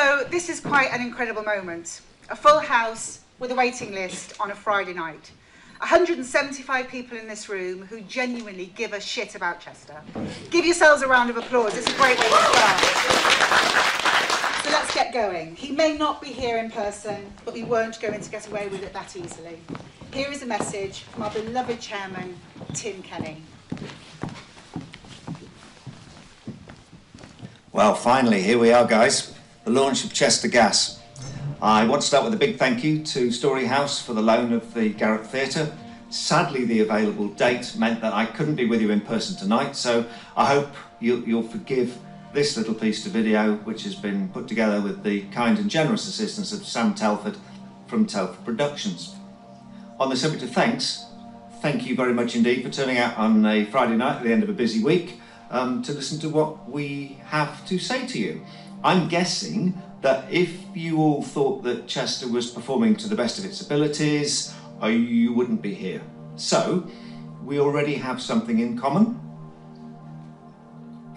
So this is quite an incredible moment. A full house with a waiting list on a Friday night. 175 people in this room who genuinely give a shit about Chester. Give yourselves a round of applause. It's a great way to start. So let's get going. He may not be here in person, but we weren't going to get away with it that easily. Here is a message from our beloved chairman, Tim Kenny. Well, finally, here we are, guys. The launch of Chester Gas. I want to start with a big thank you to Storyhouse for the loan of the Garret Theatre. Sadly, the available date meant that I couldn't be with you in person tonight, so I hope you'll forgive this little piece to video, which has been put together with the kind and generous assistance of Sam Telford from Telford Productions. On the subject of thanks, thank you very much indeed for turning out on a Friday night at the end of a busy week to listen to what we have to say to you. I'm guessing that if you all thought that Chester was performing to the best of its abilities, you wouldn't be here. So, we already have something in common.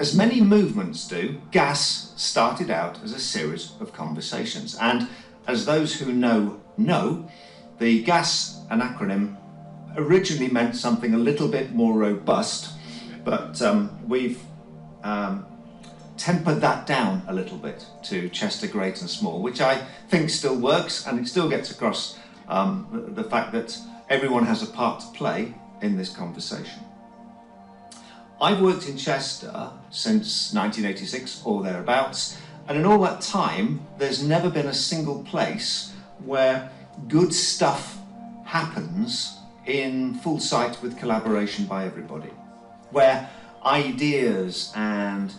As many movements do, Gas started out as a series of conversations. And as those who know, the Gas, an acronym, originally meant something a little bit more robust, but we've tempered that down a little bit to Chester Great and Small, which I think still works, and it still gets across the fact that everyone has a part to play in this conversation. I've worked in Chester since 1986 or thereabouts, and in all that time there's never been a single place where good stuff happens in full sight with collaboration by everybody, where ideas and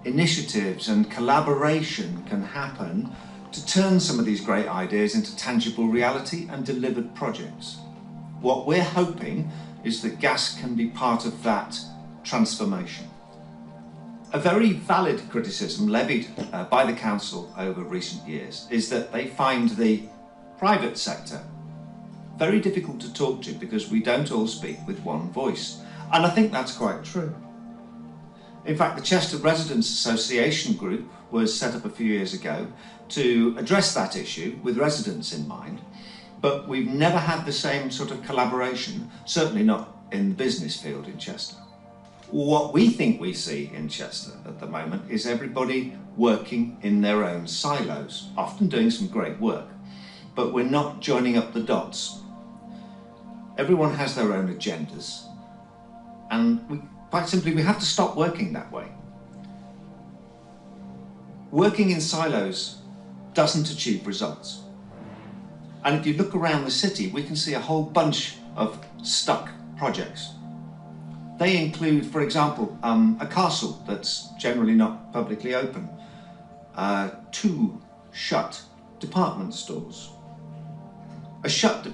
initiatives and collaboration can happen to turn some of these great ideas into tangible reality and delivered projects. What we're hoping is that Gas can be part of that transformation. A very valid criticism levied by the council over recent years is that they find the private sector very difficult to talk to because we don't all speak with one voice. And I think that's quite true. In fact, the Chester Residents Association group was set up a few years ago to address that issue with residents in mind, but we've never had the same sort of collaboration, certainly not in the business field in Chester. What we think we see in Chester at the moment is everybody working in their own silos, often doing some great work, but we're not joining up the dots. Everyone has their own agendas, and quite simply, we have to stop working that way. Working in silos doesn't achieve results. And if you look around the city, we can see a whole bunch of stuck projects. They include, for example, a castle that's generally not publicly open, 2 shut department stores, a shut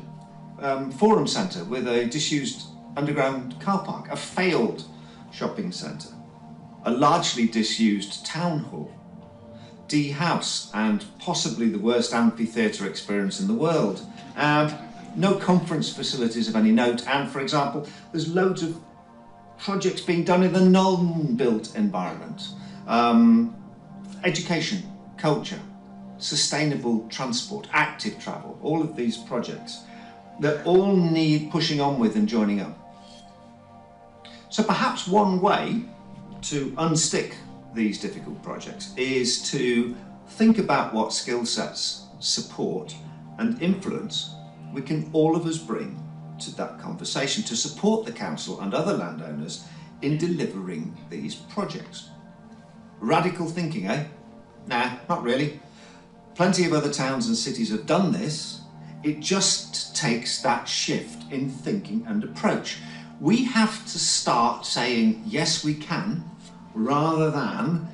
forum centre with a disused underground car park, a failed shopping centre, a largely disused town hall, D House, and possibly the worst amphitheatre experience in the world, no conference facilities of any note, and for example, there's loads of projects being done in the non-built environment, education, culture, sustainable transport, active travel, all of these projects that all need pushing on with and joining up. So perhaps one way to unstick these difficult projects is to think about what skill sets, support and influence we can all of us bring to that conversation to support the council and other landowners in delivering these projects. Radical thinking, eh? Nah, not really. Plenty of other towns and cities have done this. It just takes that shift in thinking and approach. We have to start saying, yes, we can, rather than,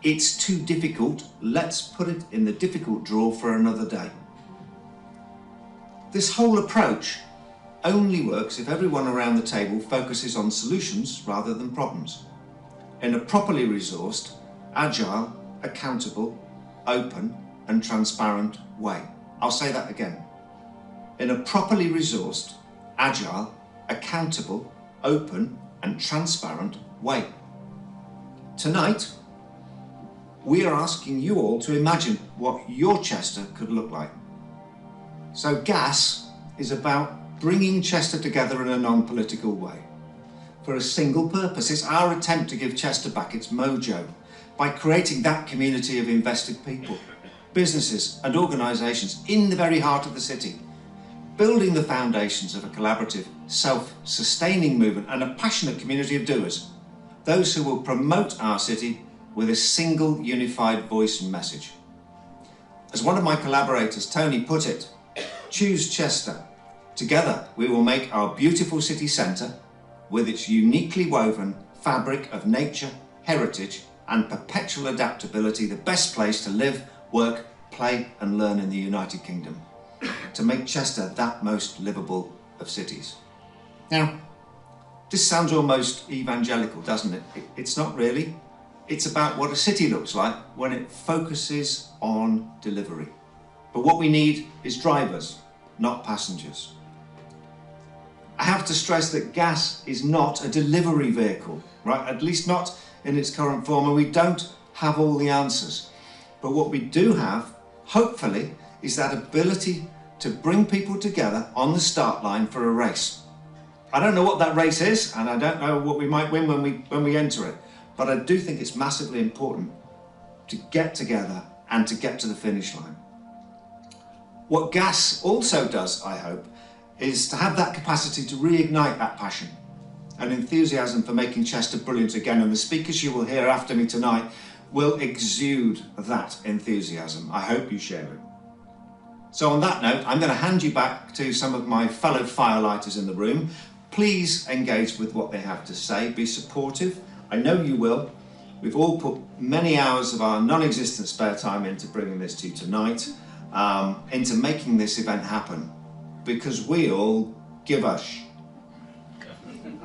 it's too difficult, let's put it in the difficult drawer for another day. This whole approach only works if everyone around the table focuses on solutions rather than problems, in a properly resourced, agile, accountable, open and transparent way. I'll say that again. In a properly resourced, agile, accountable, open and transparent way. Tonight, we are asking you all to imagine what your Chester could look like. So GAS is about bringing Chester together in a non-political way. For a single purpose, it's our attempt to give Chester back its mojo by creating that community of invested people, businesses and organisations in the very heart of the city, building the foundations of a collaborative, self-sustaining movement and a passionate community of doers, those who will promote our city with a single unified voice and message. As one of my collaborators, Tony, put it, choose Chester. Together we will make our beautiful city centre, with its uniquely woven fabric of nature, heritage and perpetual adaptability, the best place to live, work, play and learn in the United Kingdom, to make Chester that most livable of cities. Now, this sounds almost evangelical, doesn't it? It's not really. It's about what a city looks like when it focuses on delivery. But what we need is drivers, not passengers. I have to stress that GAS is not a delivery vehicle, right? At least not in its current form, and we don't have all the answers. But what we do have, hopefully, is that ability to bring people together on the start line for a race. I don't know what that race is, and I don't know what we might win when we enter it, but I do think it's massively important to get together and to get to the finish line. What GAS also does, I hope, is to have that capacity to reignite that passion and enthusiasm for making Chester brilliant again, and the speakers you will hear after me tonight will exude that enthusiasm. I hope you share it. So on that note, I'm going to hand you back to some of my fellow firelighters in the room. Please engage with what they have to say, be supportive. I know you will. We've all put many hours of our non-existent spare time into bringing this to you tonight, into making this event happen, because we all give a sh.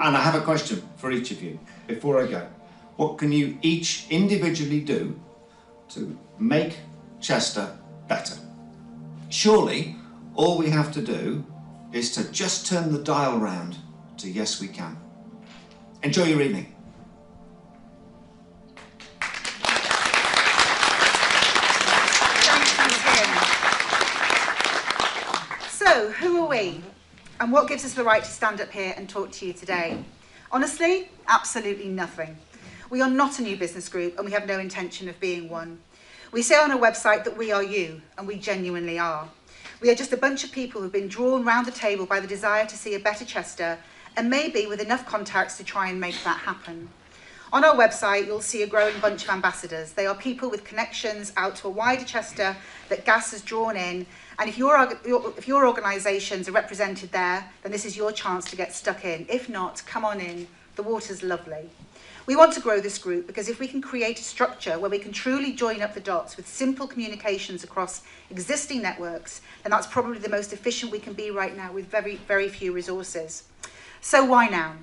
And I have a question for each of you before I go. What can you each individually do to make Chester better? Surely all we have to do is to just turn the dial round to yes we can. Enjoy your evening. So, who are we? And what gives us the right to stand up here and talk to you today? Honestly, absolutely nothing. We are not a new business group and we have no intention of being one. We say on our website that we are you, and we genuinely are. We are just a bunch of people who've been drawn round the table by the desire to see a better Chester, and maybe with enough contacts to try and make that happen. On our website, you'll see a growing bunch of ambassadors. They are people with connections out to a wider Chester that GAS has drawn in. And if your organisations are represented there, then this is your chance to get stuck in. If not, come on in. The water's lovely. We want to grow this group because if we can create a structure where we can truly join up the dots with simple communications across existing networks, then that's probably the most efficient we can be right now with very, very few resources. So why now?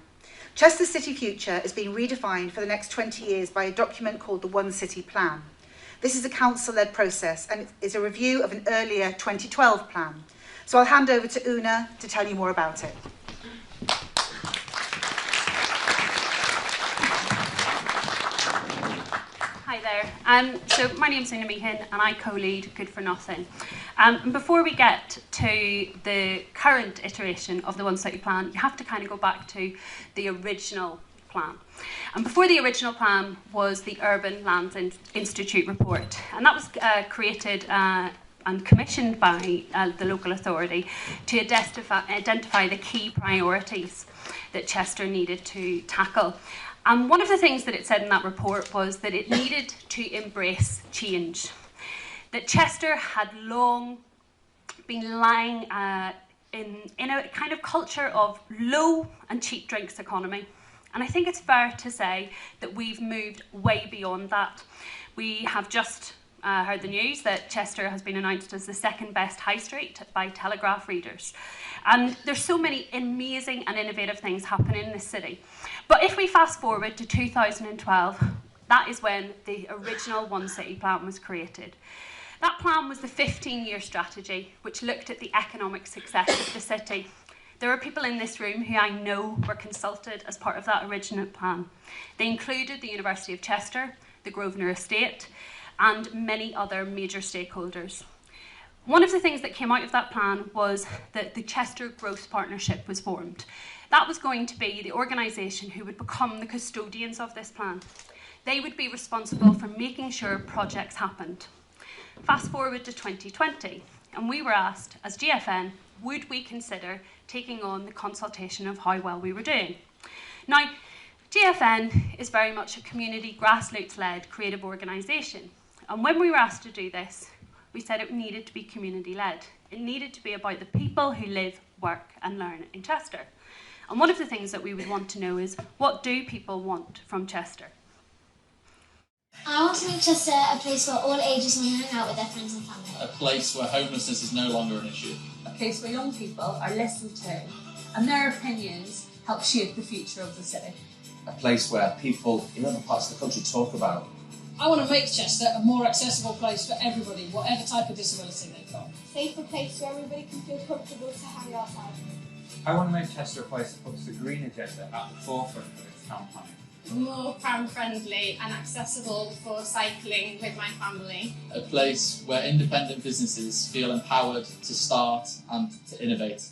Chester's city future is being redefined for the next 20 years by a document called the One City Plan. This is a council-led process and is a review of an earlier 2012 plan. So I'll hand over to Una to tell you more about it. Hi there. So my name's Una Meehan and I co-lead Good for Nothing. And before we get to the current iteration of the One City Plan, you have to kind of go back to the original plan. And before the original plan was the Urban Lands Institute report. And that was created and commissioned by the local authority to identify the key priorities that Chester needed to tackle. And one of the things that it said in that report was that it needed to embrace change. That Chester had long been lying in a kind of culture of low and cheap drinks economy. And I think it's fair to say that we've moved way beyond that. We have just heard the news that Chester has been announced as the second best high street by Telegraph readers. And there's so many amazing and innovative things happening in this city. But if we fast forward to 2012, that is when the original One City Plan was created. That plan was the 15-year strategy, which looked at the economic success of the city. There are people in this room who I know were consulted as part of that original plan. They included the University of Chester, the Grosvenor Estate, and many other major stakeholders. One of the things that came out of that plan was that the Chester Growth Partnership was formed. That was going to be the organisation who would become the custodians of this plan. They would be responsible for making sure projects happened. Fast forward to 2020, and we were asked, as GFN, would we consider taking on the consultation of how well we were doing? Now, GFN is very much a community, grassroots-led creative organisation. And when we were asked to do this, we said it needed to be community-led. It needed to be about the people who live, work and learn in Chester. And one of the things that we would want to know is, what do people want from Chester? I want to make Chester a place where all ages can hang out with their friends and family. A place where homelessness is no longer an issue. A place where young people are listened to and their opinions help shape the future of the city. A place where people in other parts of the country talk about. I want to make Chester a more accessible place for everybody, whatever type of disability they've got. A safer place where everybody can feel comfortable to hang outside. I want to make Chester a place that puts the green agenda at the forefront of its town planning. More pram-friendly and accessible for cycling with my family. A place where independent businesses feel empowered to start and to innovate.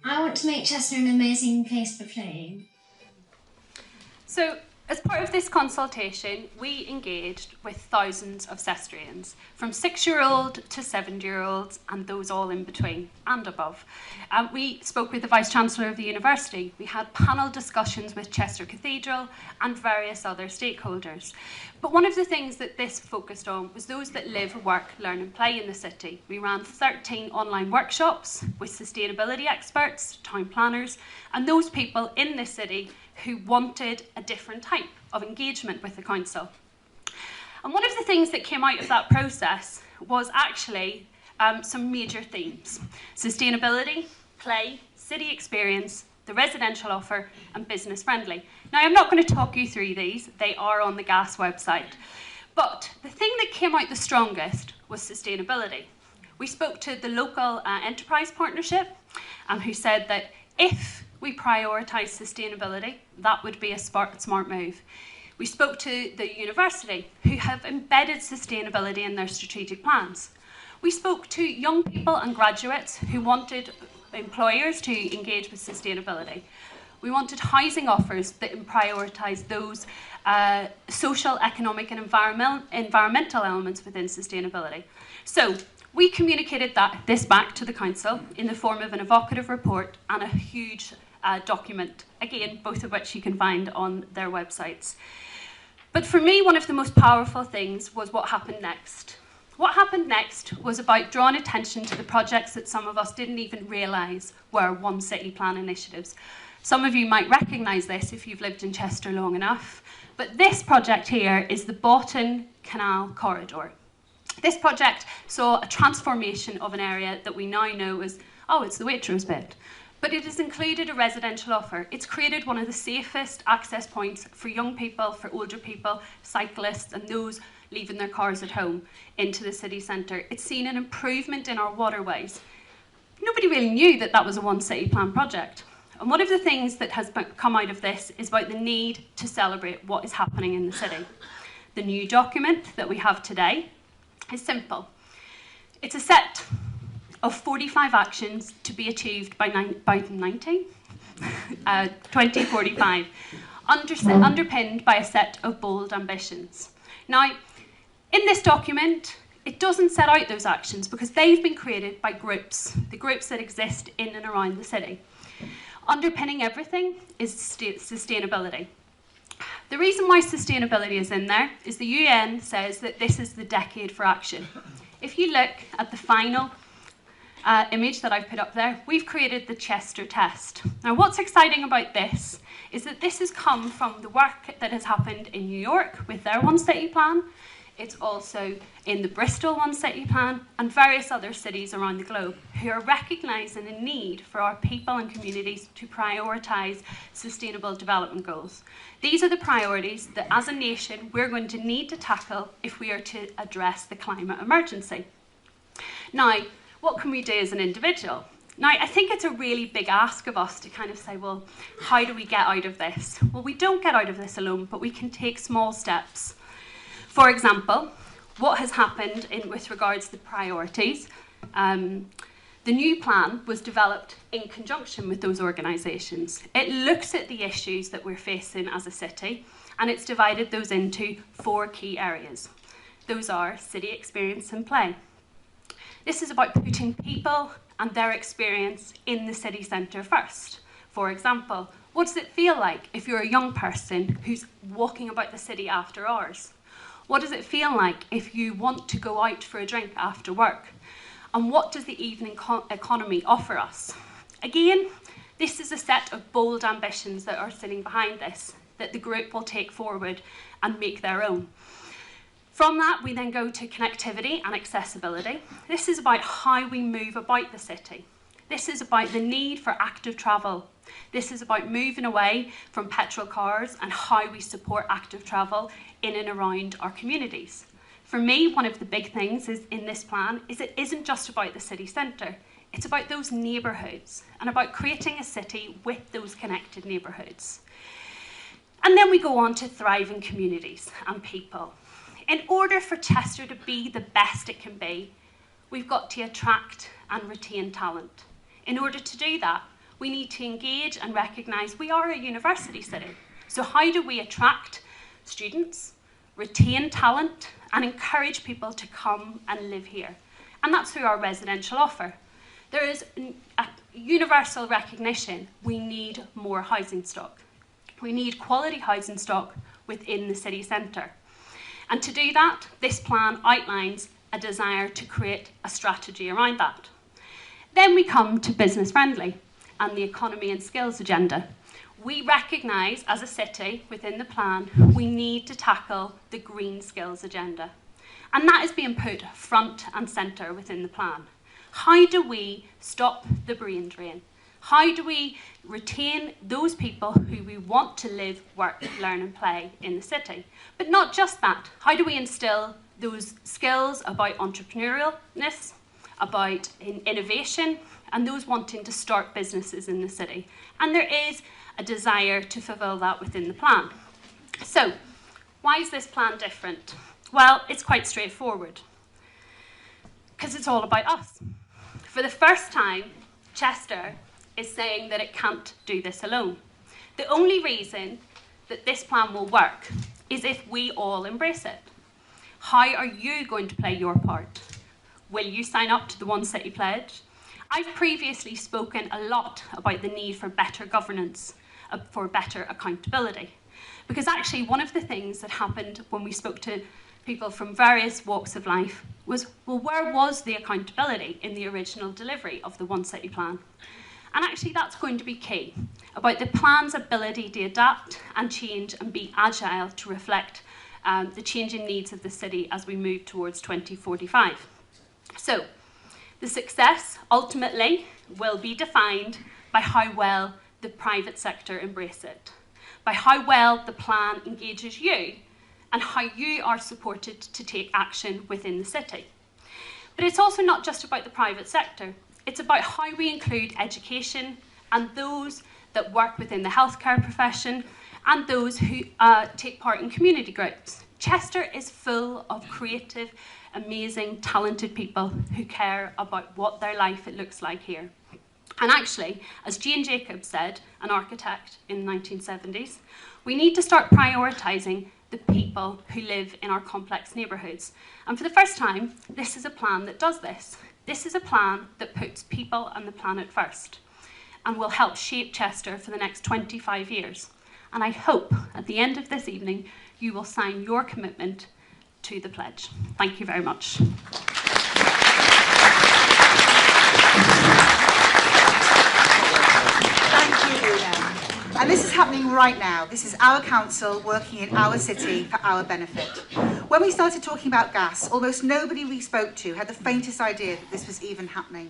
I want to make Chester an amazing place for playing. So, as part of this consultation, we engaged with thousands of Cestrians, from 6-year-old to 7-year-olds, and those all in between and above. We spoke with the Vice-Chancellor of the University. We had panel discussions with Chester Cathedral and various other stakeholders. But one of the things that this focused on was those that live, work, learn and play in the city. We ran 13 online workshops with sustainability experts, town planners, and those people in the city who wanted a different type of engagement with the council. And one of the things that came out of that process was actually some major themes: sustainability, play, city experience, the residential offer, and business friendly. Now, I'm not going to talk you through these, they are on the GAS website. But the thing that came out the strongest was sustainability. We spoke to the local enterprise partnership, who said that if we prioritise sustainability, that would be a smart move. We spoke to the university, who have embedded sustainability in their strategic plans. We spoke to young people and graduates who wanted employers to engage with sustainability. We wanted housing offers that prioritise those social, economic and environmental elements within sustainability. So we communicated this back to the council in the form of an evocative report and a huge document, again, both of which you can find on their websites. But for me, one of the most powerful things was what happened next. What happened next was about drawing attention to the projects that some of us didn't even realise were One City Plan initiatives. Some of you might recognise this if you've lived in Chester long enough, but this project here is the Boughton Canal Corridor. This project saw a transformation of an area that we now know as, oh, it's the Waitrose bit. But it has included a residential offer. It's created one of the safest access points for young people, for older people, cyclists, and those leaving their cars at home into the city centre. It's seen an improvement in our waterways. Nobody really knew that that was a One City Plan project. And one of the things that has come out of this is about the need to celebrate what is happening in the city. The new document that we have today is simple. It's a set of 45 actions to be achieved by 2045, underpinned by a set of bold ambitions. Now, in this document, it doesn't set out those actions because they've been created by groups, the groups that exist in and around the city. Underpinning everything is sustainability. The reason why sustainability is in there is the UN says that this is the decade for action. If you look at the final image that I've put up there, we've created the Chester test. Now, what's exciting about this is that this has come from the work that has happened in New York with their One City Plan. It's also in the Bristol One City Plan and various other cities around the globe who are recognising the need for our people and communities to prioritise sustainable development goals. These are the priorities that as a nation we're going to need to tackle if we are to address the climate emergency. Now, what can we do as an individual? Now, I think it's a really big ask of us to kind of say, well, how do we get out of this? Well, we don't get out of this alone, but we can take small steps. For example, what has happened with regards to the priorities. The new plan was developed in conjunction with those organisations. It looks at the issues that we're facing as a city, and it's divided those into 4 key areas. Those are city experience and play. This is about putting people and their experience in the city centre first. For example, what does it feel like if you're a young person who's walking about the city after hours? What does it feel like if you want to go out for a drink after work? And what does the evening economy offer us? Again, this is a set of bold ambitions that are sitting behind this, that the group will take forward and make their own. From that, we then go to connectivity and accessibility. This is about how we move about the city. This is about the need for active travel. This is about moving away from petrol cars and how we support active travel in and around our communities. For me, one of the big things in this plan is it isn't just about the city centre, it's about those neighbourhoods and about creating a city with those connected neighbourhoods. And then we go on to thriving communities and people. In order for Chester to be the best it can be, we've got to attract and retain talent. In order to do that, we need to engage and recognise we are a university city. So how do we attract students, retain talent, and encourage people to come and live here? And that's through our residential offer. There is a universal recognition we need more housing stock. We need quality housing stock within the city centre. And to do that, this plan outlines a desire to create a strategy around that. Then we come to business friendly and the economy and skills agenda. We recognise as a city within the plan, we need to tackle the green skills agenda. And that is being put front and centre within the plan. How do we stop the brain drain? How do we retain those people who we want to live, work, learn and play in the city? But not just that. How do we instil those skills about entrepreneurialness, about innovation, and those wanting to start businesses in the city? And there is a desire to fulfil that within the plan. So, why is this plan different? Well, it's quite straightforward. Because it's all about us. For the first time, Chester is saying that it can't do this alone. The only reason that this plan will work is if we all embrace it. How are you going to play your part? Will you sign up to the One City Pledge? I've previously spoken a lot about the need for better governance, for better accountability. Because actually one of the things that happened when we spoke to people from various walks of life was, well, where was the accountability in the original delivery of the One City Plan? And actually that's going to be key, about the plan's ability to adapt and change and be agile to reflect the changing needs of the city as we move towards 2045. So, the success ultimately will be defined by how well the private sector embrace it, by how well the plan engages you and how you are supported to take action within the city. But it's also not just about the private sector. It's about how we include education and those that work within the healthcare profession and those who take part in community groups. Chester is full of creative, amazing, talented people who care about what their life it looks like here. And actually, as Jane Jacobs said, an architect in the 1970s, we need to start prioritising the people who live in our complex neighbourhoods. And for the first time, this is a plan that does this. This is a plan that puts people and the planet first and will help shape Chester for the next 25 years. And I hope at the end of this evening, you will sign your commitment to the pledge. Thank you very much. Thank you. And this is happening right now. This is our council working in our city for our benefit. When we started talking about gas, almost nobody we spoke to had the faintest idea that this was even happening.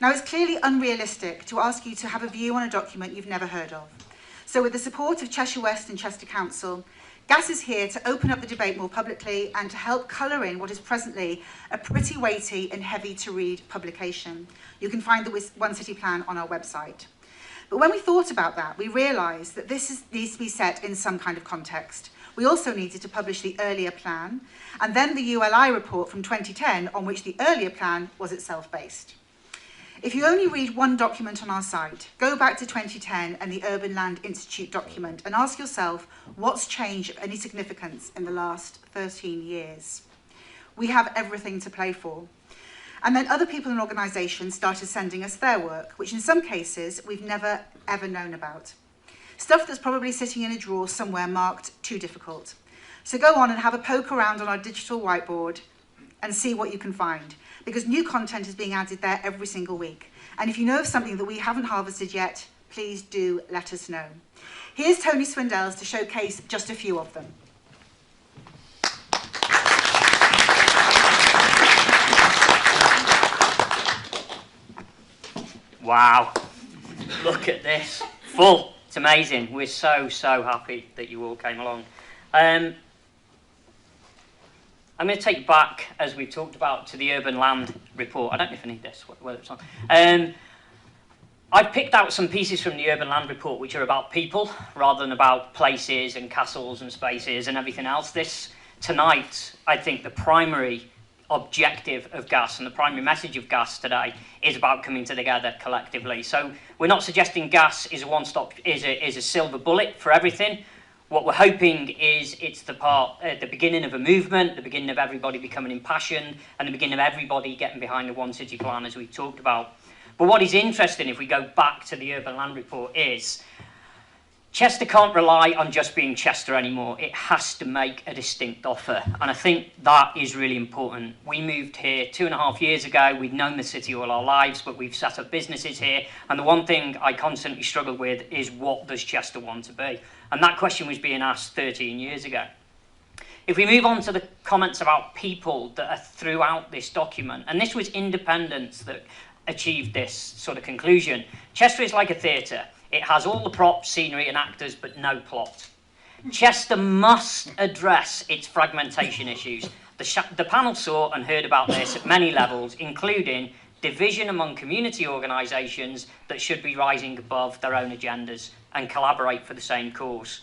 Now, it's clearly unrealistic to ask you to have a view on a document you've never heard of. So with the support of Cheshire West and Chester Council, Gas is here to open up the debate more publicly and to help colour in what is presently a pretty weighty and heavy to read publication. You can find the One City Plan on our website. But when we thought about that, we realised that this needs to be set in some kind of context. We also needed to publish the earlier plan, and then the ULI report from 2010, on which the earlier plan was itself based. If you only read one document on our site, go back to 2010 and the Urban Land Institute document and ask yourself what's changed of any significance in the last 13 years. We have everything to play for. And then other people and organisations started sending us their work, which in some cases we've never ever known about. Stuff that's probably sitting in a drawer somewhere marked too difficult. So go on and have a poke around on our digital whiteboard and see what you can find, because new content is being added there every single week. And if you know of something that we haven't harvested yet, please do let us know. Here's Tony Swindells to showcase just a few of them. Wow, look at this, full, it's amazing. We're so happy that you all came along. I'm going to take you back, as we've talked about, to the Urban Land report. I don't know if I need this, whether it's on. I've picked out some pieces from the Urban Land report which are about people, rather than about places and castles and spaces and everything else. Tonight, I think the primary objective of GAS and the primary message of GAS today is about coming together collectively. So we're not suggesting GAS is a silver bullet for everything. What we're hoping is it's the beginning of a movement, the beginning of everybody becoming impassioned, and the beginning of everybody getting behind the One City plan, as we talked about. But what is interesting, if we go back to the Urban Land report, is Chester can't rely on just being Chester anymore. It has to make a distinct offer. And I think that is really important. We moved here 2.5 years ago. We've known the city all our lives, but we've set up businesses here. And the one thing I constantly struggle with is, what does Chester want to be? And that question was being asked 13 years ago. If we move on to the comments about people that are throughout this document, and this was independents that achieved this sort of conclusion. Chester is like a theatre. It has all the props, scenery and actors, but no plot. Chester must address its fragmentation issues. The panel saw and heard about this at many levels, including division among community organisations that should be rising above their own agendas and collaborate for the same cause.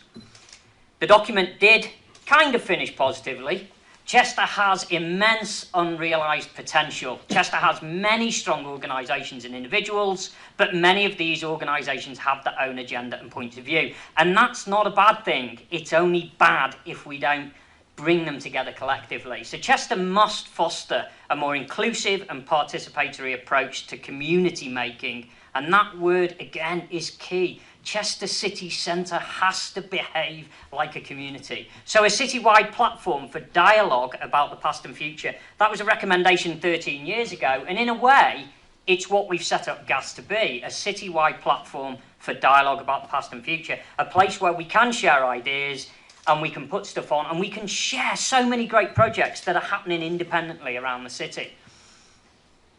The document did kind of finish positively. Chester has immense unrealised potential. Chester has many strong organisations and individuals, but many of these organisations have their own agenda and point of view. And that's not a bad thing. It's only bad if we don't bring them together collectively. So Chester must foster a more inclusive and participatory approach to community making. And that word, again, is key. Chester city centre has to behave like a community. So a citywide platform for dialogue about the past and future, that was a recommendation 13 years ago, and in a way, it's what we've set up GAS to be, a citywide platform for dialogue about the past and future, a place where we can share ideas and we can put stuff on and we can share so many great projects that are happening independently around the city.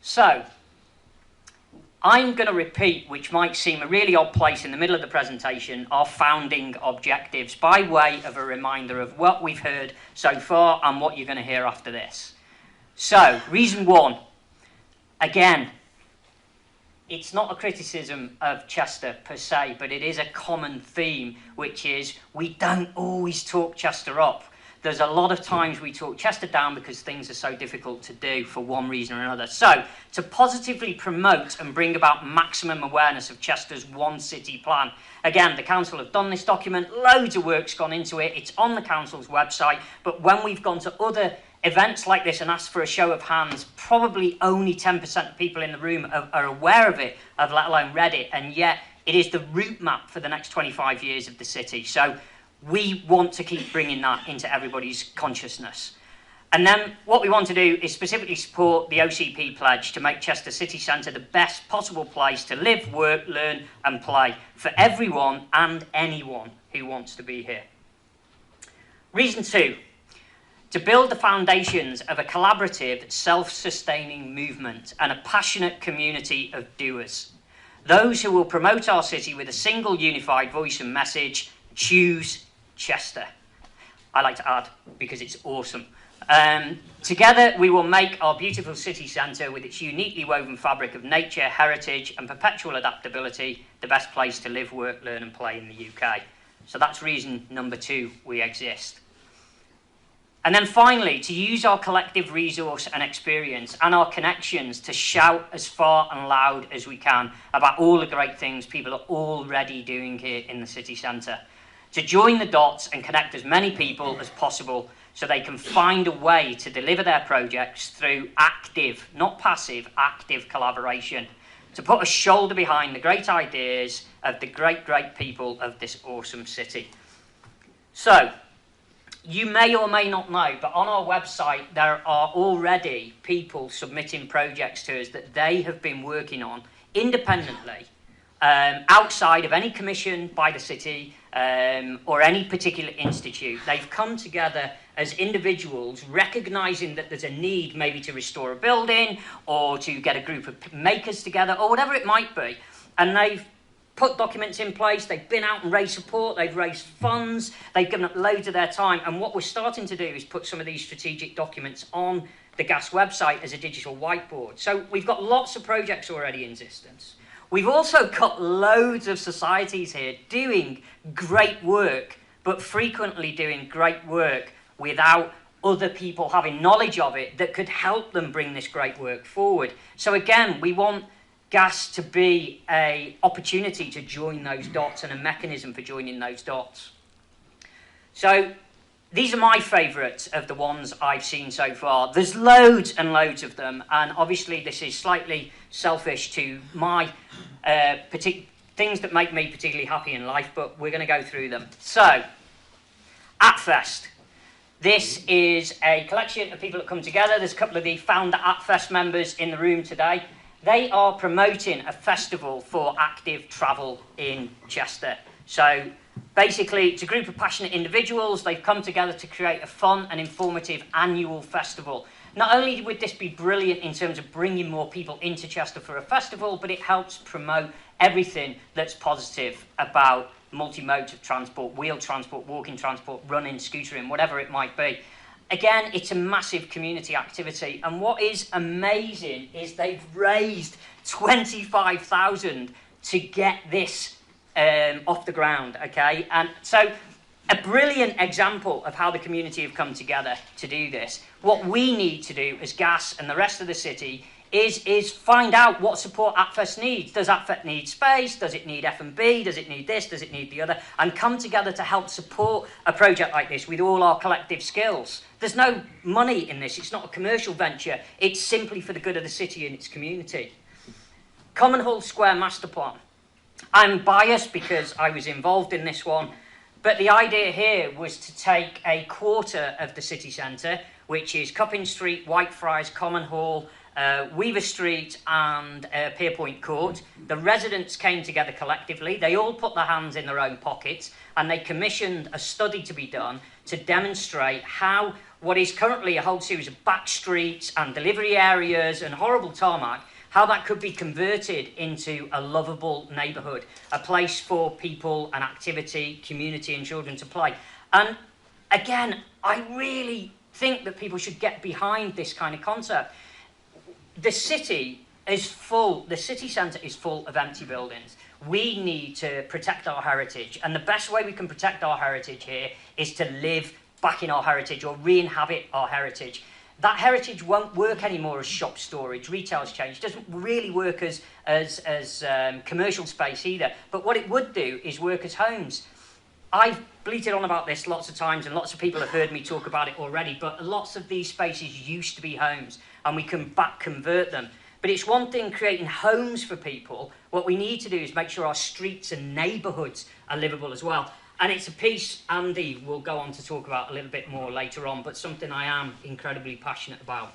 So, I'm going to repeat, which might seem a really odd place in the middle of the presentation, our founding objectives by way of a reminder of what we've heard so far and what you're going to hear after this. So, reason one, again, it's not a criticism of Chester per se, but it is a common theme, which is we don't always talk Chester up. There's a lot of times we talk Chester down because things are so difficult to do for one reason or another. So, to positively promote and bring about maximum awareness of Chester's One City plan, again, the council have done this document, loads of work's gone into it, it's on the council's website, but when we've gone to other events like this and asked for a show of hands, probably only 10% of people in the room are aware of it, have let alone read it, and yet it is the route map for the next 25 years of the city. So, we want to keep bringing that into everybody's consciousness. And then what we want to do is specifically support the OCP pledge to make Chester City Centre the best possible place to live, work, learn and play for everyone and anyone who wants to be here. Reason two, to build the foundations of a collaborative, self-sustaining movement and a passionate community of doers. Those who will promote our city with a single unified voice and message, choose Chester. I like to add, because it's awesome. Together we will make our beautiful city centre with its uniquely woven fabric of nature, heritage and perpetual adaptability the best place to live, work, learn and play in the UK. So that's reason number 2 we exist. And then finally, to use our collective resource and experience and our connections to shout as far and loud as we can about all the great things people are already doing here in the city centre. To join the dots and connect as many people as possible so they can find a way to deliver their projects through active, not passive, active collaboration. To put a shoulder behind the great ideas of the great, great people of this awesome city. So, you may or may not know, but on our website there are already people submitting projects to us that they have been working on independently, outside of any commission by the city or any particular institute. They've come together as individuals, recognising that there's a need maybe to restore a building or to get a group of makers together or whatever it might be. And they've put documents in place, they've been out and raised support, they've raised funds, they've given up loads of their time. And what we're starting to do is put some of these strategic documents on the GAS website as a digital whiteboard. So we've got lots of projects already in existence. We've also got loads of societies here doing great work, but frequently doing great work without other people having knowledge of it that could help them bring this great work forward. So again, we want GAS to be an opportunity to join those dots and a mechanism for joining those dots. So these are my favourites of the ones I've seen so far. There's loads and loads of them, and obviously this is slightly selfish to my things that make me particularly happy in life, but we're going to go through them. So, AtFest. This is a collection of people that come together. There's a couple of the founder AtFest members in the room today. They are promoting a festival for active travel in Chester. So basically, it's a group of passionate individuals. They've come together to create a fun and informative annual festival. Not only would this be brilliant in terms of bringing more people into Chester for a festival, but it helps promote everything that's positive about multi-modes of transport, wheeled transport, walking transport, running, scootering, whatever it might be. Again, it's a massive community activity, and what is amazing is they've raised 25,000 to get this off the ground, okay? And so, a brilliant example of how the community have come together to do this. What we need to do as GAS and the rest of the city is find out what support AtFest needs. Does AtFest need space? Does it need F&B? Does it need this? Does it need the other? And come together to help support a project like this with all our collective skills. There's no money in this. It's not a commercial venture. It's simply for the good of the city and its community. Common Hall Square Master Plan. I'm biased because I was involved in this one, but the idea here was to take a quarter of the city centre, which is Cupping Street, Whitefriars, Common Hall, Weaver Street and Pierpoint Court. The residents came together collectively. They all put their hands in their own pockets and they commissioned a study to be done to demonstrate how what is currently a whole series of back streets and delivery areas and horrible tarmac, how that could be converted into a lovable neighbourhood, a place for people and activity, community and children to play. And again, I really think that people should get behind this kind of concept. The city is full, the city centre is full of empty buildings. We need to protect our heritage, and the best way we can protect our heritage here is to live back in our heritage or re-inhabit our heritage. That heritage won't work anymore as shop storage, retail's changed, doesn't really work as commercial space either, but what it would do is work as homes. I've bleated on about this lots of times and lots of people have heard me talk about it already, but lots of these spaces used to be homes and we can back convert them. But it's one thing creating homes for people. What we need to do is make sure our streets and neighbourhoods are livable as well. And it's a piece Andy will go on to talk about a little bit more later on, but something I am incredibly passionate about.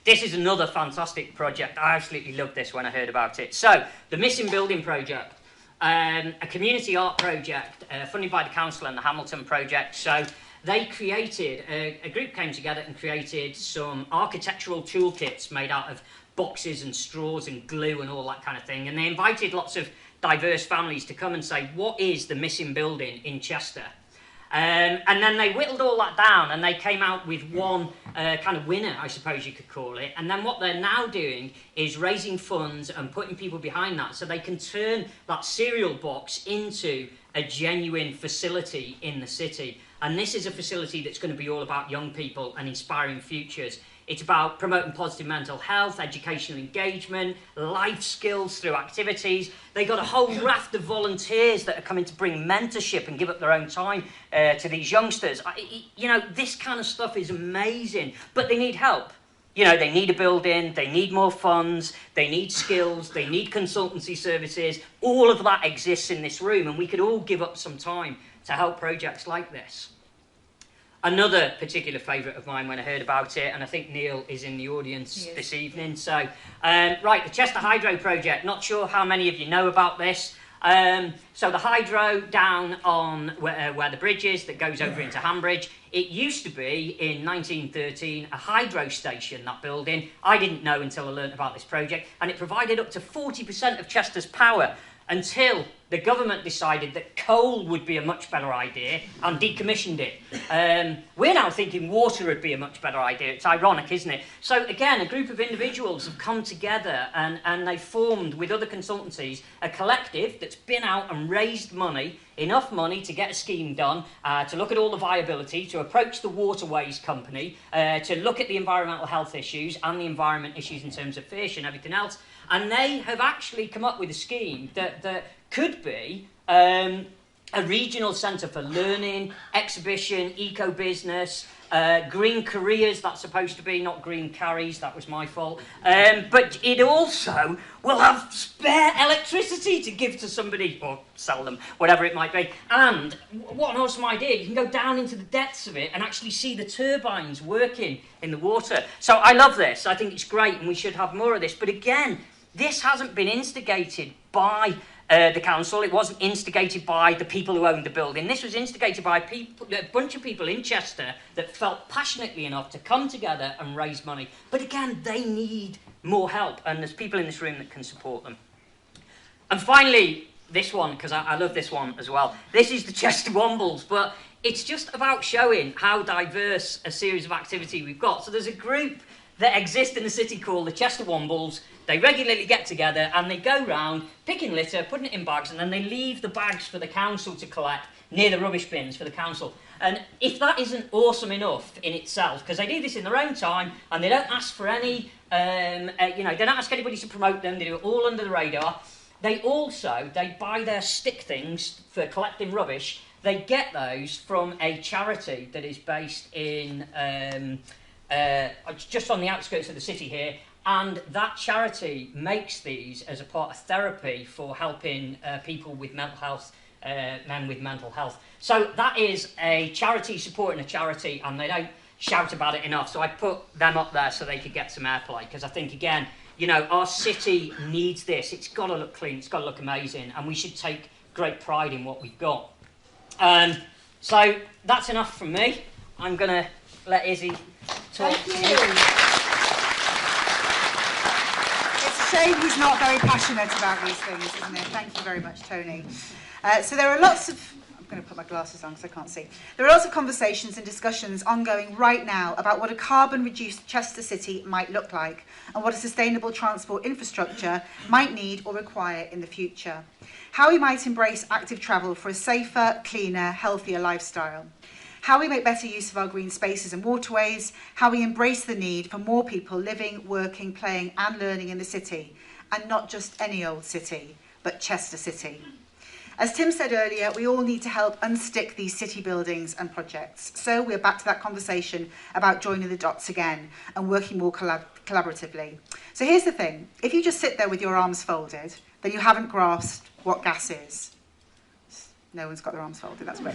This is another fantastic project. I absolutely loved this when I heard about it. So, the Missing Building Project. A community art project funded by the council and the Hamilton project. So they created, a group came together and created some architectural toolkits made out of boxes and straws and glue and all that kind of thing. And they invited lots of diverse families to come and say, what is the missing building in Chester? And then they whittled all that down and they came out with one kind of winner, I suppose you could call it. And then what they're now doing is raising funds and putting people behind that so they can turn that cereal box into a genuine facility in the city. And this is a facility that's going to be all about young people and inspiring futures. It's about promoting positive mental health, educational engagement, life skills through activities. They've got a whole raft of volunteers that are coming to bring mentorship and give up their own time to these youngsters. You know, this kind of stuff is amazing, but they need help. You know, they need a building, they need more funds, they need skills, they need consultancy services. All of that exists in this room, and we could all give up some time to help projects like this. Another particular favourite of mine when I heard about it, and I think Neil is in the audience this evening. So, right, the Chester Hydro Project. Not sure how many of you know about this. So the hydro down on where the bridge is that goes over into Hambridge, it used to be in 1913 a hydro station, that building. I didn't know until I learnt about this project, and it provided up to 40% of Chester's power until the government decided that coal would be a much better idea and decommissioned it. We're now thinking water would be a much better idea. It's ironic, isn't it? So again, a group of individuals have come together and they formed, with other consultancies, a collective that's been out and raised money, enough money to get a scheme done, to look at all the viability, to approach the waterways company, to look at the environmental health issues and the environment issues in terms of fish and everything else. And they have actually come up with a scheme that could be a regional centre for learning, exhibition, eco-business, green careers, that's supposed to be, not green carries, that was my fault. But it also will have spare electricity to give to somebody, or sell them, whatever it might be. And what an awesome idea, you can go down into the depths of it and actually see the turbines working in the water. So I love this, I think it's great, and we should have more of this. But again, this hasn't been instigated by the council. It wasn't instigated by the people who owned the building. This was instigated by a bunch of people in Chester that felt passionately enough to come together and raise money. But again, they need more help, and there's people in this room that can support them. And finally, this one, because I love this one as well. This is the Chester Wombles, but it's just about showing how diverse a series of activity we've got. So there's a group that exist in the city called the Chester Wombles. They regularly get together and they go round picking litter, putting it in bags, and then they leave the bags for the council to collect near the rubbish bins for the council. And if that isn't awesome enough in itself, because they do this in their own time and they don't ask for any, they don't ask anybody to promote them, they do it all under the radar. They buy their stick things for collecting rubbish. They get those from a charity that is based in just on the outskirts of the city here. And that charity makes these as a part of therapy for helping people with mental health, men with mental health. So that is a charity supporting a charity, and they don't shout about it enough. So I put them up there so they could get some airplay, because I think, again, you know, our city needs this. It's got to look clean, it's got to look amazing, and we should take great pride in what we've got. So that's enough from me. I'm going to let Izzy talk. Thank you. Shame he's not very passionate about these things, isn't it? Thank you very much, Tony. So there are lots of... I'm going to put my glasses on because I can't see. There are lots of conversations and discussions ongoing right now about what a carbon-reduced Chester City might look like and what a sustainable transport infrastructure might need or require in the future. How we might embrace active travel for a safer, cleaner, healthier lifestyle. How we make better use of our green spaces and waterways, how we embrace the need for more people living, working, playing and learning in the city, and not just any old city, but Chester City. As Tim said earlier, we all need to help unstick these city buildings and projects. So we're back to that conversation about joining the dots again and working more collaboratively. So here's the thing, if you just sit there with your arms folded, then you haven't grasped what gas is. No one's got their arms folded, that's great.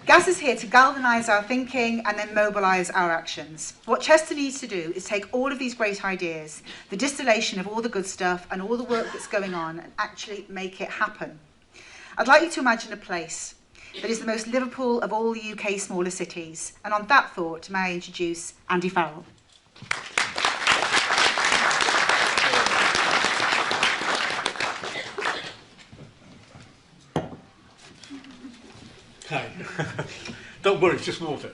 Gas is here to galvanise our thinking and then mobilise our actions. What Chester needs to do is take all of these great ideas, the distillation of all the good stuff and all the work that's going on, and actually make it happen. I'd like you to imagine a place that is the most Liverpool of all the UK smaller cities. And on that thought, may I introduce Andy Farrell. Hi. Don't worry, it's just water.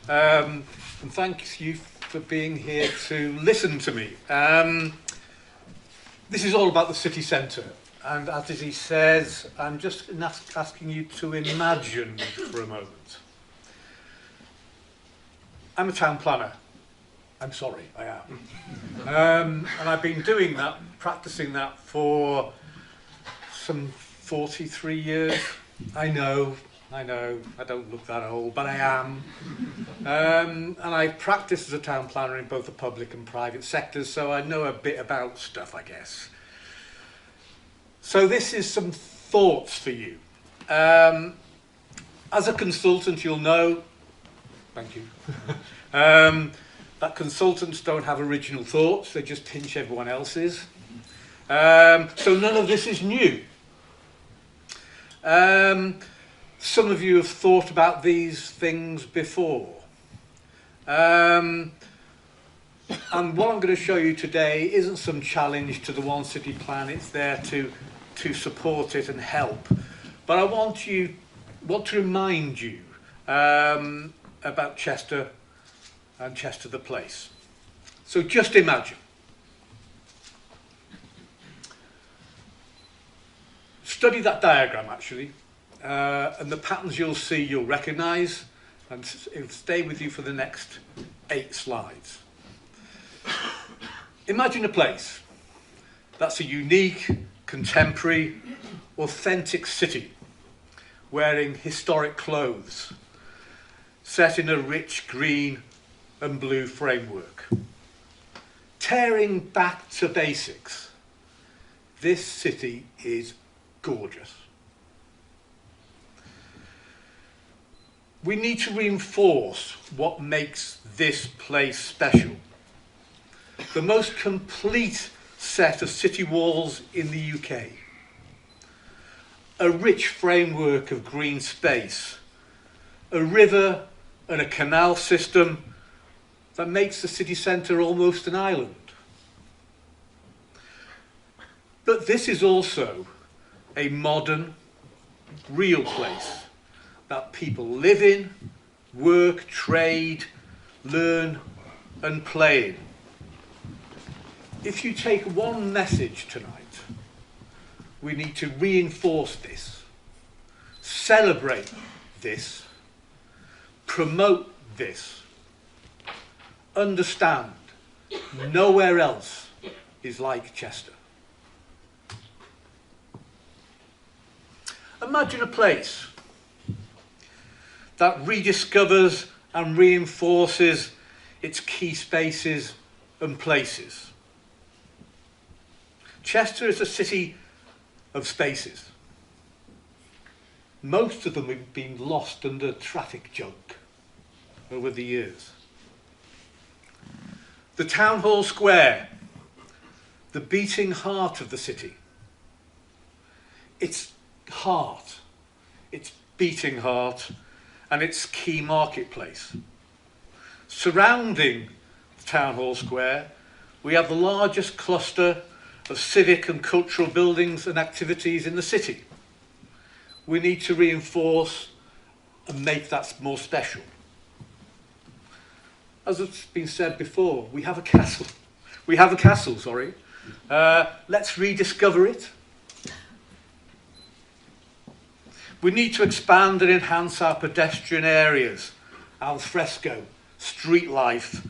And thank you for being here to listen to me. This is all about the city centre, and as he says, I'm just asking you to imagine for a moment. I'm a town planner. I'm sorry, I am. And I've been doing that, practicing that for some 43 years. I know, I don't look that old, but I am. And I practice as a town planner in both the public and private sectors, so I know a bit about stuff, I guess. So this is some thoughts for you. As a consultant, you'll know, thank you, that consultants don't have original thoughts, they just pinch everyone else's. So none of this is new. Some of you have thought about these things before. And what I'm going to show you today isn't some challenge to the One City Plan, it's there to support it and help. But I want to remind you about Chester and Chester the place. So just imagine. Study that diagram actually, and the patterns you'll see you'll recognise, and it'll stay with you for the next 8 slides. Imagine a place that's a unique, contemporary, authentic city, wearing historic clothes, set in a rich green and blue framework. Tearing back to basics, this city is gorgeous. We need to reinforce what makes this place special. The most complete set of city walls in the UK. A rich framework of green space. A river and a canal system that makes the city centre almost an island. But this is also a modern, real place that people live in, work, trade, learn and play in. If you take one message tonight, we need to reinforce this, celebrate this, promote this, understand nowhere else is like Chester. Imagine a place that rediscovers and reinforces its key spaces and places. Chester is a city of spaces. Most of them have been lost under traffic junk over the years. The Town Hall Square, the beating heart of the city. Its heart, its beating heart, and its key marketplace. Surrounding the Town Hall Square, we have the largest cluster of civic and cultural buildings and activities in the city. We need to reinforce and make that more special. As it's been said before, we have a castle. Let's rediscover it. We need to expand and enhance our pedestrian areas, al fresco, street life,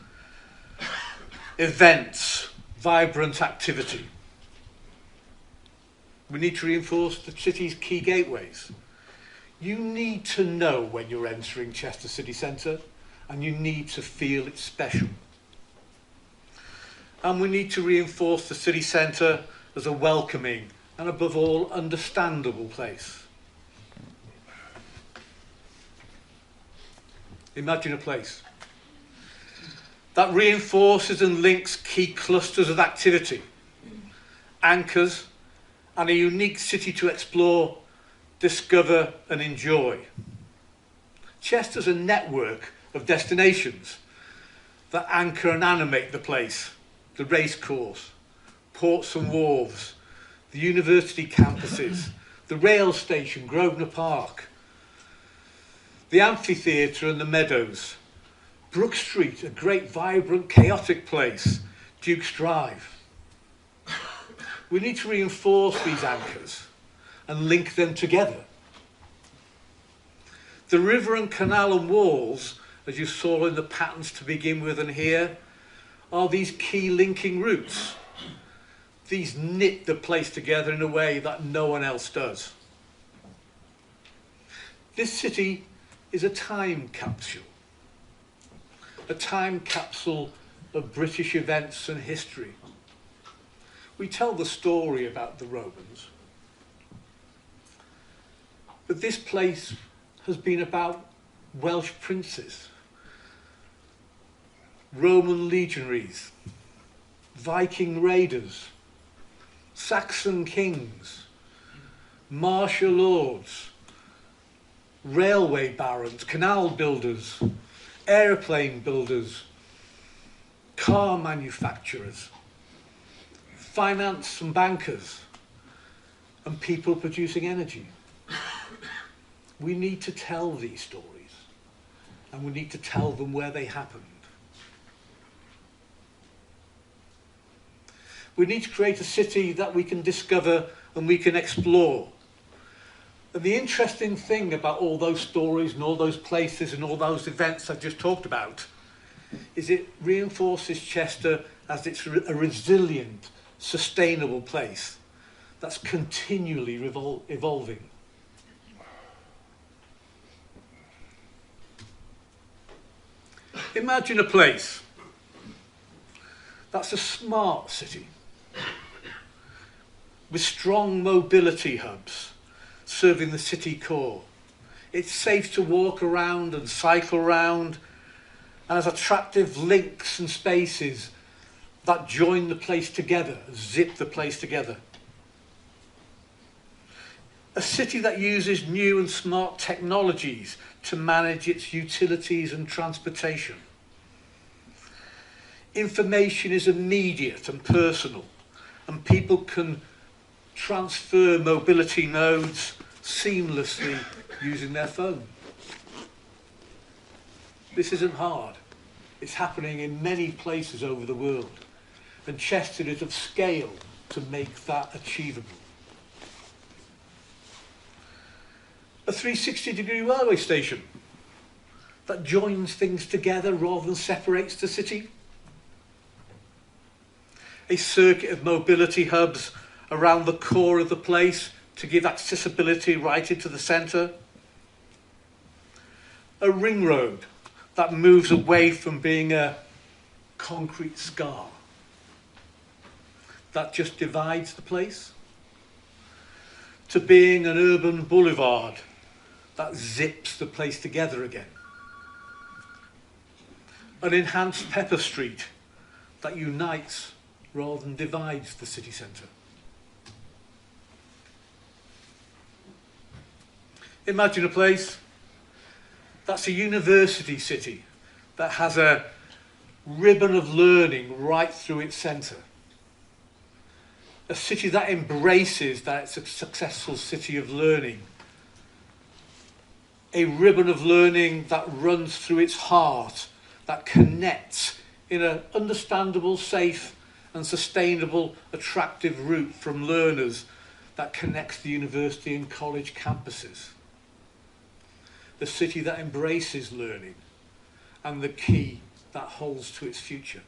events, vibrant activity. We need to reinforce the city's key gateways. You need to know when you're entering Chester city centre, and you need to feel it's special. And we need to reinforce the city centre as a welcoming and above all understandable place. Imagine a place that reinforces and links key clusters of activity, anchors, and a unique city to explore, discover and enjoy. Chester's a network of destinations that anchor and animate the place. The racecourse, ports and wharves, the university campuses, the rail station, Grosvenor Park, the amphitheatre and the meadows, Brook Street, a great, vibrant, chaotic place, Duke's Drive. We need to reinforce these anchors and link them together. The river and canal and walls, as you saw in the patterns to begin with and here, are these key linking routes. These knit the place together in a way that no one else does. This city is a time capsule of British events and history. We tell the story about the Romans, but this place has been about Welsh princes, Roman legionaries, Viking raiders, Saxon kings, martial lords, railway barons, canal builders, aeroplane builders, car manufacturers, finance and bankers, and people producing energy. We need to tell these stories, and we need to tell them where they happened. We need to create a city that we can discover and we can explore. And the interesting thing about all those stories and all those places and all those events I've just talked about is it reinforces Chester as it's a resilient, sustainable place that's continually evolving. Imagine a place that's a smart city with strong mobility hubs serving the city core. It's safe to walk around and cycle around, and has attractive links and spaces that join the place together, zip the place together. A city that uses new and smart technologies to manage its utilities and transportation. Information is immediate and personal, and people can transfer mobility nodes seamlessly using their phone. This isn't hard. It's happening in many places over the world, and Chester is of scale to make that achievable. A 360-degree railway station that joins things together rather than separates the city. A circuit of mobility hubs around the core of the place to give accessibility right into the centre. A ring road that moves away from being a concrete scar that just divides the place to being an urban boulevard that zips the place together again. An enhanced Pepper Street that unites rather than divides the city centre. Imagine a place that's a university city that has a ribbon of learning right through its centre. A city that embraces that it's a successful city of learning. A ribbon of learning that runs through its heart, that connects in an understandable, safe and sustainable, attractive route from learners that connects the university and college campuses. The city that embraces learning and the key that holds to its future.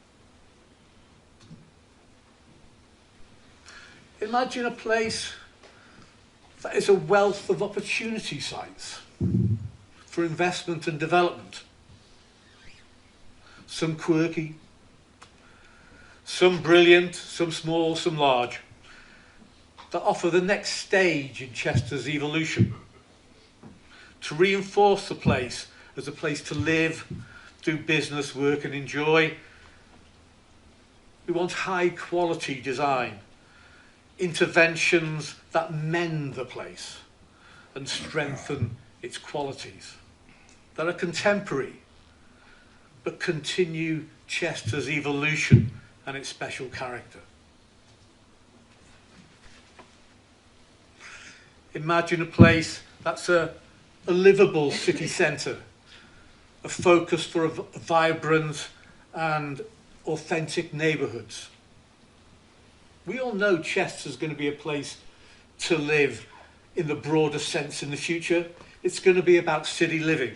Imagine a place that is a wealth of opportunity sites for investment and development. Some quirky, some brilliant, some small, some large, that offer the next stage in Chester's evolution, to reinforce the place as a place to live, do business, work and enjoy. We want high quality design, interventions that mend the place and strengthen its qualities, that are contemporary but continue Chester's evolution and its special character. Imagine a place that's a livable city centre, a focus for a vibrant and authentic neighbourhoods. We all know Chester's going to be a place to live in the broader sense in the future. It's going to be about city living.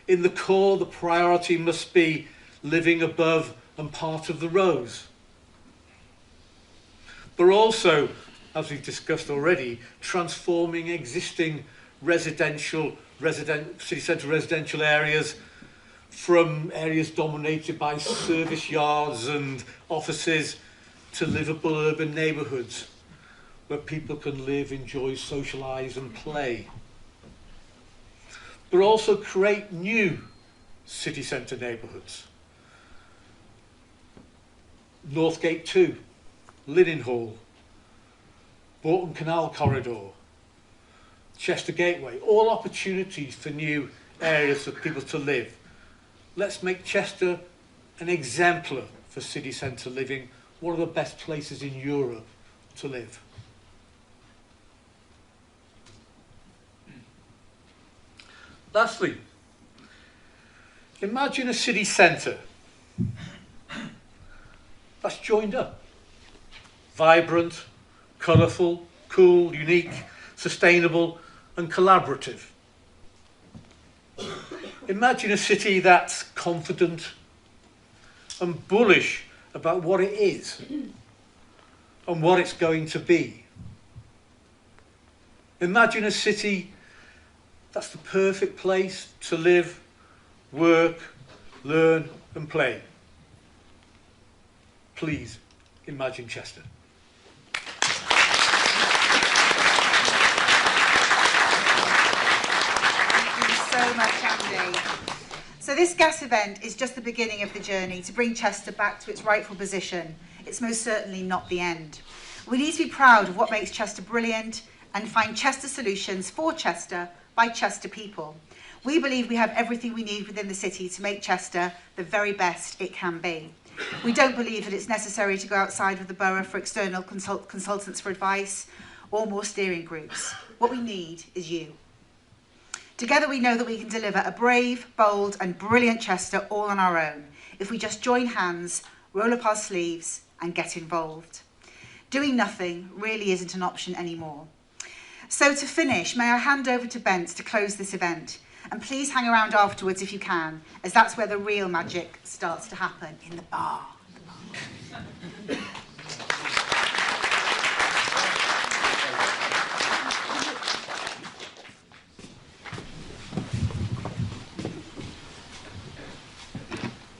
In the core, the priority must be living above and part of the rose. But also, as we've discussed already, transforming existing city centre residential areas from areas dominated by service yards and offices to livable urban neighbourhoods where people can live, enjoy, socialise and play. But also create new city centre neighbourhoods. Northgate 2, Linen Hall, Bourton Canal Corridor, Chester Gateway, all opportunities for new areas for people to live. Let's make Chester an exemplar for city centre living, one of the best places in Europe to live. Lastly, imagine a city centre that's joined up. Vibrant, colourful, cool, unique, sustainable and collaborative. Imagine a city that's confident and bullish about what it is and what it's going to be. Imagine a city that's the perfect place to live, work, learn and play. Please imagine Chester. So much, Andy. So this gas event is just the beginning of the journey to bring Chester back to its rightful position. It's most certainly not the end. We need to be proud of what makes Chester brilliant and find Chester solutions for Chester by Chester people. We believe we have everything we need within the city to make Chester the very best it can be. We don't believe that it's necessary to go outside of the borough for external consultants for advice or more steering groups. What we need is you. Together we know that we can deliver a brave, bold and brilliant Chester all on our own, if we just join hands, roll up our sleeves and get involved. Doing nothing really isn't an option anymore. So to finish, may I hand over to Bent to close this event. And please hang around afterwards if you can, as that's where the real magic starts to happen, in the bar.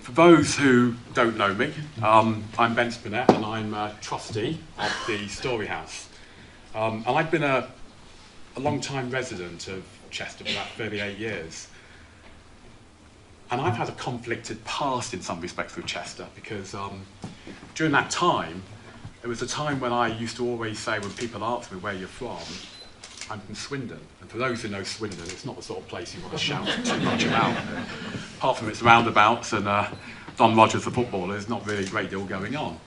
For those who don't know me, I'm Ben Spinnett and I'm a trustee of the Storyhouse. And I've been a long-time resident of Chester for about 38 years. And I've had a conflicted past in some respects with Chester because during that time, it was a time when I used to always say when people ask me where you're from, I'm from Swindon. And for those who know Swindon, it's not the sort of place you want to shout too much about. Apart from its roundabouts and Don Rogers the footballer, there's not really a great deal going on.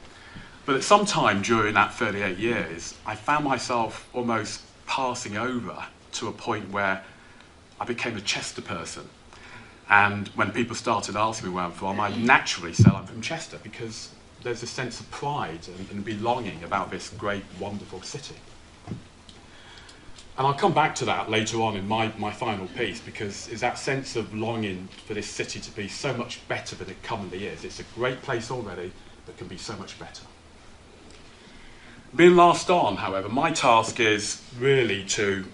But at some time during that 38 years, I found myself almost passing over to a point where I became a Chester person. And when people started asking me where I'm from, I naturally said I'm from Chester because there's a sense of pride and belonging about this great, wonderful city. And I'll come back to that later on in my final piece because it's that sense of longing for this city to be so much better than it commonly is. It's a great place already, but can be so much better. Being last on, however, my task is really to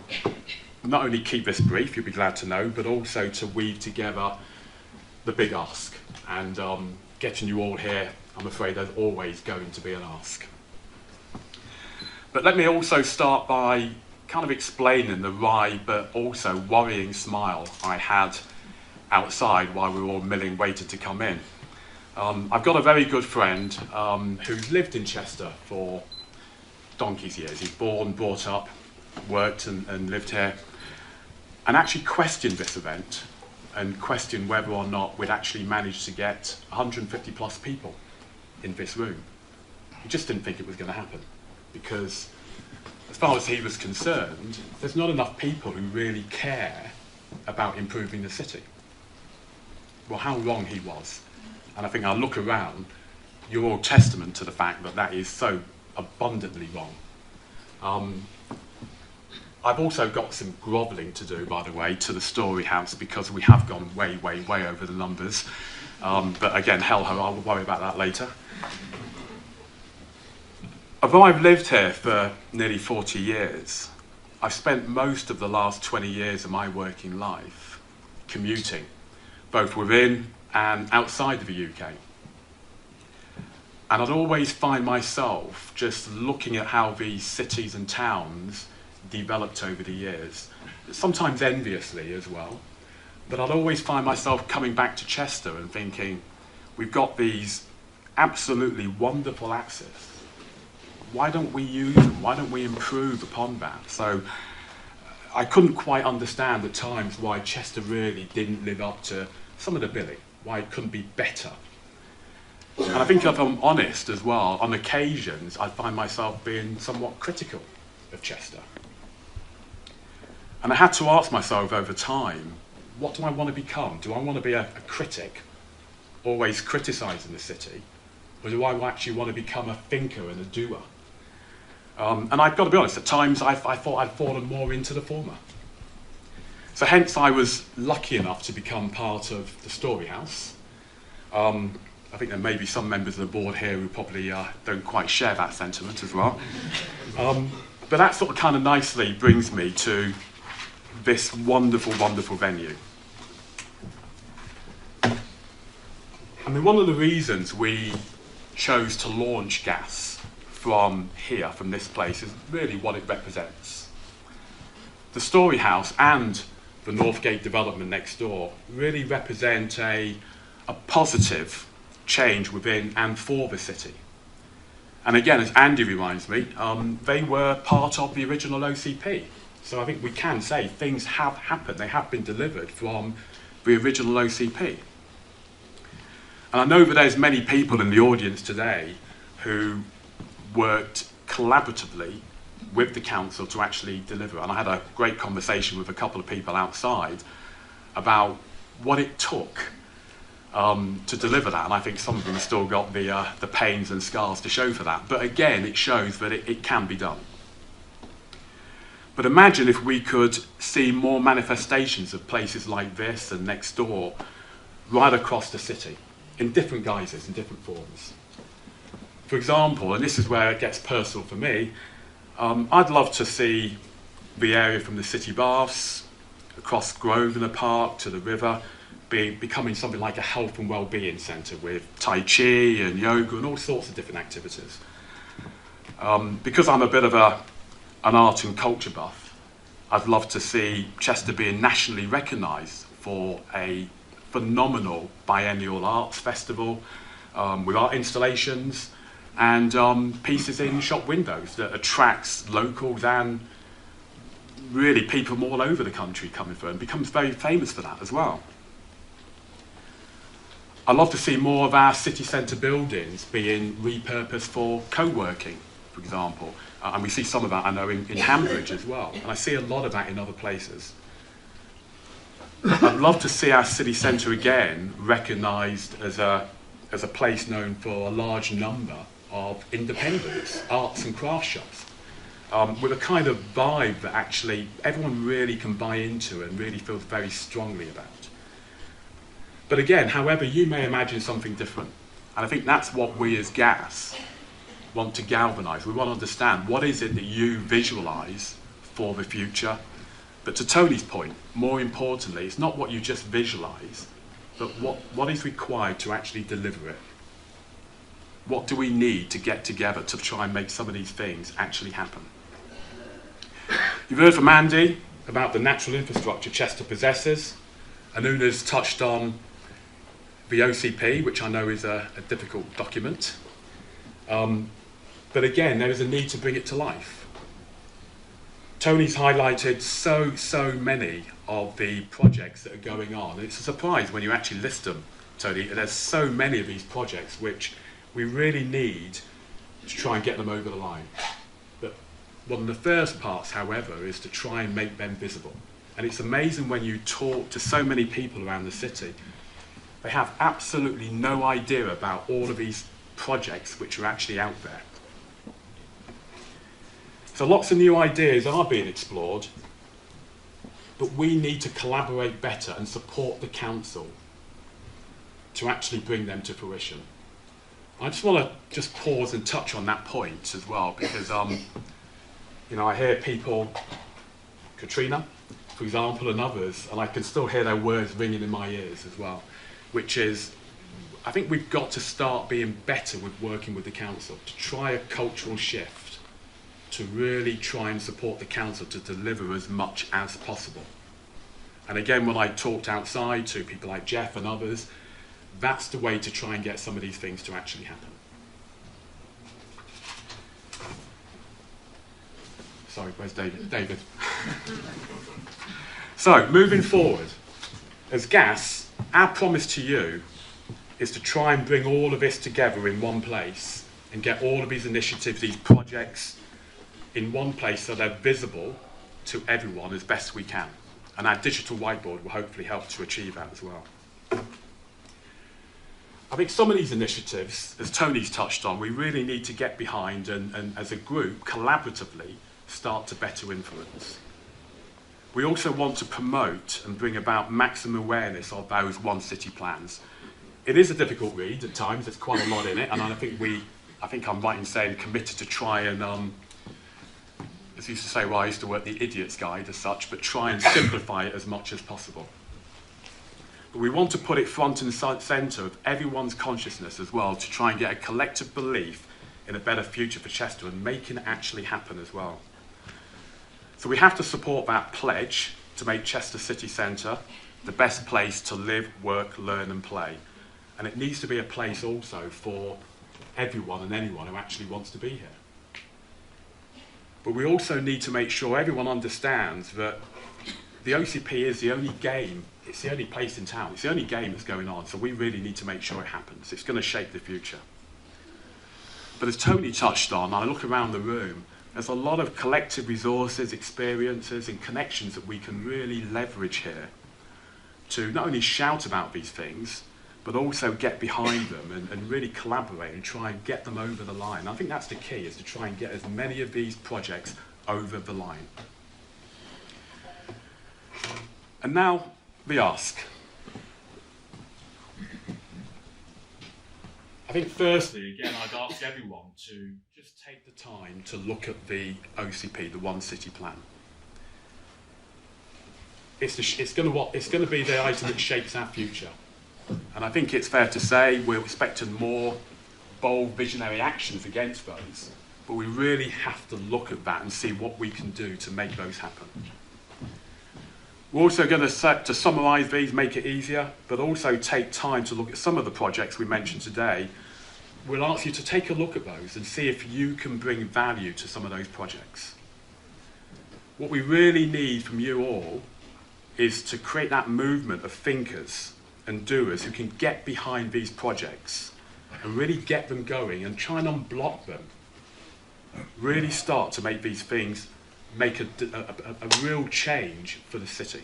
not only keep this brief, you'll be glad to know, but also to weave together the big ask. And getting you all here, I'm afraid there's always going to be an ask. But let me also start by kind of explaining the wry but also worrying smile I had outside while we were all milling waited to come in. I've got a very good friend who's lived in Chester for donkey's years. He's born, brought up, worked and lived here, and actually questioned this event and questioned whether or not we'd actually managed to get 150 plus people in this room. He just didn't think it was going to happen because as far as he was concerned, there's not enough people who really care about improving the city. Well, how wrong he was. And I think I'll look around, you're all testament to the fact that that is so abundantly wrong. I've also got some grovelling to do, by the way, to the Storyhouse, because we have gone way, way, way over the numbers. But again, hell-ho, I'll worry about that later. Although I've lived here for nearly 40 years, I've spent most of the last 20 years of my working life commuting, both within and outside of the UK. And I'd always find myself just looking at how these cities and towns developed over the years, sometimes enviously as well. But I'd always find myself coming back to Chester and thinking, we've got these absolutely wonderful assets. Why don't we use them? Why don't we improve upon that? So I couldn't quite understand at times why Chester really didn't live up to some of the billing, why it couldn't be better. And I think if I'm honest as well, on occasions I find myself being somewhat critical of Chester. And I had to ask myself over time, what do I want to become? Do I want to be a critic, always criticising the city? Or do I actually want to become a thinker and a doer? And I've got to be honest, at times I thought I'd fallen more into the former. So hence I was lucky enough to become part of the Storyhouse. I think there may be some members of the board here who probably don't quite share that sentiment as well. But that sort of kind of nicely brings me to this wonderful, wonderful venue. I mean, one of the reasons we chose to launch GAS from here, from this place, is really what it represents. The Storyhouse and the Northgate development next door really represent a positive change within and for the city. And again, as Andy reminds me, they were part of the original OCP. So I think we can say things have happened, they have been delivered from the original OCP. And I know that there's many people in the audience today who worked collaboratively with the council to actually deliver. And I had a great conversation with a couple of people outside about what it took to deliver that. And I think some of them have still got the pains and scars to show for that. But again, it shows that it can be done. But imagine if we could see more manifestations of places like this and next door right across the city, in different guises, in different forms. For example, and this is where it gets personal for me, I'd love to see the area from the city baths, across Grosvenor Park to the river, becoming something like a health and well-being centre with Tai Chi and yoga and all sorts of different activities. Because I'm a bit of an art and culture buff, I'd love to see Chester being nationally recognised for a phenomenal biennial arts festival with art installations and pieces in shop windows that attracts locals and really people from all over the country coming through and becomes very famous for that as well. I'd love to see more of our city centre buildings being repurposed for co-working, for example. And we see some of that, I know, in Hambridge as well. And I see a lot of that in other places. I'd love to see our city centre again recognised as a place known for a large number of independents, arts and craft shops, with a kind of vibe that actually everyone really can buy into and really feels very strongly about. But again, however, you may imagine something different. And I think that's what we as GAS want to galvanise. We want to understand what is it that you visualise for the future. But to Tony's point, more importantly, it's not what you just visualise, but what is required to actually deliver it. What do we need to get together to try and make some of these things actually happen? You've heard from Andy about the natural infrastructure Chester possesses. Anuna's touched on the OCP, which I know is a difficult document. But again, there is a need to bring it to life. Tony's highlighted so many of the projects that are going on. It's a surprise when you actually list them, Tony. There's so many of these projects which we really need to try and get them over the line. But One of the first parts, however, is to try and make them visible. And it's amazing when you talk to so many people around the city, they have absolutely no idea about all of these projects which are actually out there. So lots of new ideas are being explored, but we need to collaborate better and support the council to actually bring them to fruition. I just want to pause and touch on that point as well, because you know, I hear people, Katrina, for example, and others, and I can still hear their words ringing in my ears as well, which is, I think we've got to start being better with working with the council, to try a cultural shift, to really try and support the council to deliver as much as possible. And again, when I talked outside to people like Jeff and others, that's the way to try and get some of these things to actually happen. Sorry, where's David? David. So, moving forward, as GAS, our promise to you is to try and bring all of this together in one place and get all of these initiatives, these projects, in one place so they're visible to everyone as best we can. And our digital whiteboard will hopefully help to achieve that as well. I think some of these initiatives, as Tony's touched on, we really need to get behind and as a group, collaboratively, start to better influence. We also want to promote and bring about maximum awareness of those One City plans. It is a difficult read at times, there's quite a lot in it, and I think I'm right in saying committed to try and, as I used to say, well, I used to work the Idiot's Guide as such, but try and simplify it as much as possible. But we want to put it front and centre of everyone's consciousness as well, to try and get a collective belief in a better future for Chester and making it actually happen as well. So we have to support that pledge to make Chester City Centre the best place to live, work, learn and play. And it needs to be a place also for everyone and anyone who actually wants to be here. But we also need to make sure everyone understands that the OCP is the only game, it's the only place in town, it's the only game that's going on, so we really need to make sure it happens. It's going to shape the future. But as Tony touched on, I look around the room, there's a lot of collective resources, experiences and connections that we can really leverage here to not only shout about these things, but also get behind them and really collaborate and try and get them over the line. I think that's the key, is to try and get as many of these projects over the line. And now, the ask. I think firstly, again, I'd ask everyone to just take the time to look at the OCP, the One City Plan. It's going to be the item that shapes our future. And I think it's fair to say we're expecting more bold visionary actions against those, but we really have to look at that and see what we can do to make those happen. We're also going to summarise these, make it easier, but also take time to look at some of the projects we mentioned today. We'll ask you to take a look at those and see if you can bring value to some of those projects. What we really need from you all is to create that movement of thinkers and doers who can get behind these projects and really get them going and try and unblock them. Really start to make these things make a real change for the city.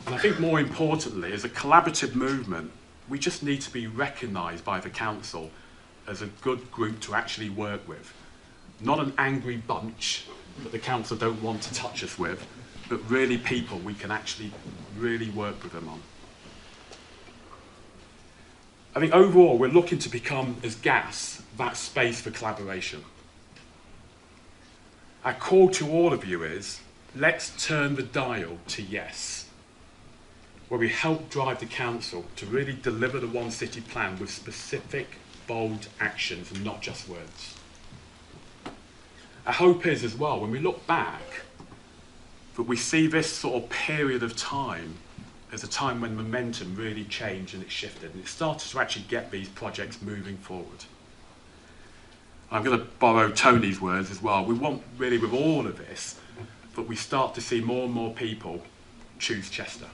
And I think more importantly, as a collaborative movement, we just need to be recognised by the council as a good group to actually work with. Not an angry bunch that the council don't want to touch us with, but really people we can actually really work with them on. I think overall we're looking to become, as GAS, that space for collaboration. Our call to all of you is, let's turn the dial to yes, where we help drive the council to really deliver the One City Plan with specific, bold actions and not just words. Our hope is as well, when we look back, that we see this sort of period of time as a time when momentum really changed and it shifted and it started to actually get these projects moving forward. I'm going to borrow Tony's words as well. We want really with all of this that we start to see more and more people choose Chester.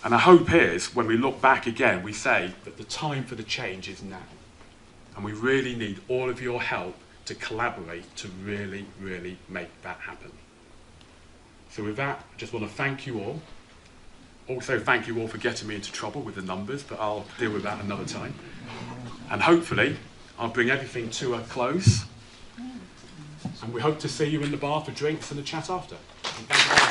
And our hope is, when we look back again, we say that the time for the change is now. And we really need all of your help to collaborate to really, really make that happen. So with that, I just want to thank you all. Also thank you all for getting me into trouble with the numbers, but I'll deal with that another time. And hopefully, I'll bring everything to a close. And we hope to see you in the bar for drinks and a chat after. And thank you.